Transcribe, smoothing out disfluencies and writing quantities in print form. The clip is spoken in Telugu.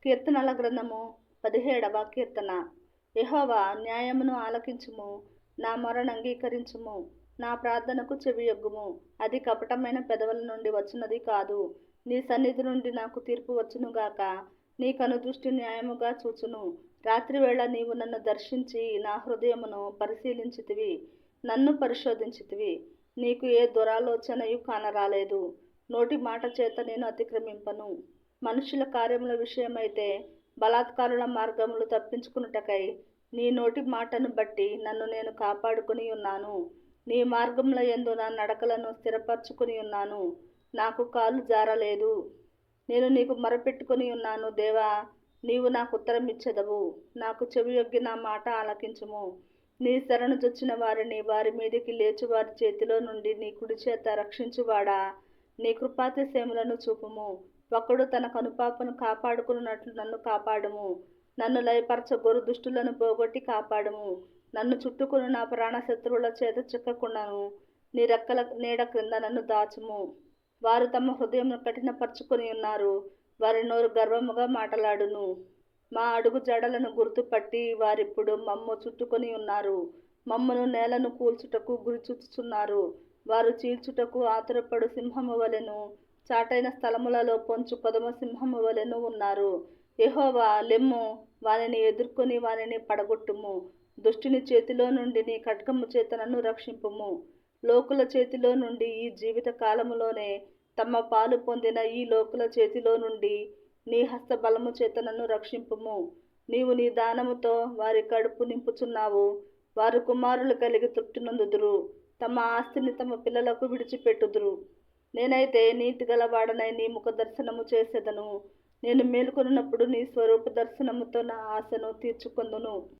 కీర్తనల గ్రంథము 17వ కీర్తన. యెహోవా, న్యాయమును ఆలకించుము, నా మొరను అంగీకరించుము, నా ప్రార్థనకు చెవియొగ్గుము. అది కపటమైన పెదవుల నుండి వచ్చినది కాదు. నీ సన్నిధి నుండి నాకు తీర్పు వచ్చునుగాక. నీ కనుదృష్టి న్యాయముగా చూచును. రాత్రివేళ నీవు నన్ను దర్శించి నా హృదయమును పరిశీలించితివి, నన్ను పరిశోధించితివి. నీకు ఏ దురాలోచనయు కానరాలేదు. నోటి మాట చేత నేను అతిక్రమింపను. మనుషుల కార్యముల విషయమైతే బలాత్కారుల మార్గములు తప్పించుకున్నటకై నీ నోటి మాటను బట్టి నన్ను నేను కాపాడుకుని ఉన్నాను. నీ మార్గముల యందు నా నడకలను స్థిరపరచుకుని ఉన్నాను. నాకు కాలు జారలేదు. నేను నీకు మొరపెట్టుకుని ఉన్నాను. దేవా, నీవు నాకు ఉత్తరం ఇచ్చెదవు. నాకు చెవియొగ్గి నా మాట ఆలకించుము. నీ శరణు చొచ్చిన వారిని వారి మీదికి లేచి వారి చేతిలో నుండి నీ కుడి చేత రక్షించువాడా, నీ కృపాతిశయములను చూపుము. ఒకడు తన కనుపాపను కాపాడుకున్నట్లు నన్ను కాపాడుము. నన్ను లయపరచగోరు దుష్టులను పోగొట్టి కాపాడుము. నన్ను చుట్టుకుని నా ప్రాణ శత్రువుల చేత చిక్కకుండాను నీ రెక్కల నీడ క్రింద నన్ను దాచుము. వారు తమ హృదయమును కఠినపరుచుకుని ఉన్నారు. వారి నోరు గర్వముగా మాటలాడును. మా అడుగు జడలను గుర్తుపట్టి వారిప్పుడు మమ్ము చుట్టుకొని ఉన్నారు. మమ్మను నేలను కూల్చుటకు గురిచూచుచున్నారు. వారు చీల్చుటకు ఆతురపడు సింహము వలెను, చాటైన స్థలములలో పొంచు కొదమ సింహము వలెను ఉన్నారు. యెహోవా, లెమ్ము, వానిని ఎదుర్కొని వానిని పడగొట్టుము. దుష్టుని చేతిలో నుండి నీ ఖడ్గము చేత నన్ను రక్షింపుము. లోకుల చేతిలో నుండి ఈ జీవిత కాలములోనే తమ పాలు పొందిన ఈ లోకుల చేతిలో నుండి నీ హస్త బలము చేత నన్ను రక్షింపుము. నీవు నీ దానముతో వారి కడుపు నింపుచున్నావు. వారు కుమారులు కలిగి తృప్తి నొందుదురు. తమ ఆస్తిని తమ పిల్లలకు విడిచిపెట్టుదురు. నేనైతే నీతి గలవాడనై నీ ముఖ దర్శనము చేసేదను. నేను మేలుకొనున్నప్పుడు నీ స్వరూప దర్శనముతో నా ఆశను తీర్చుకొందును.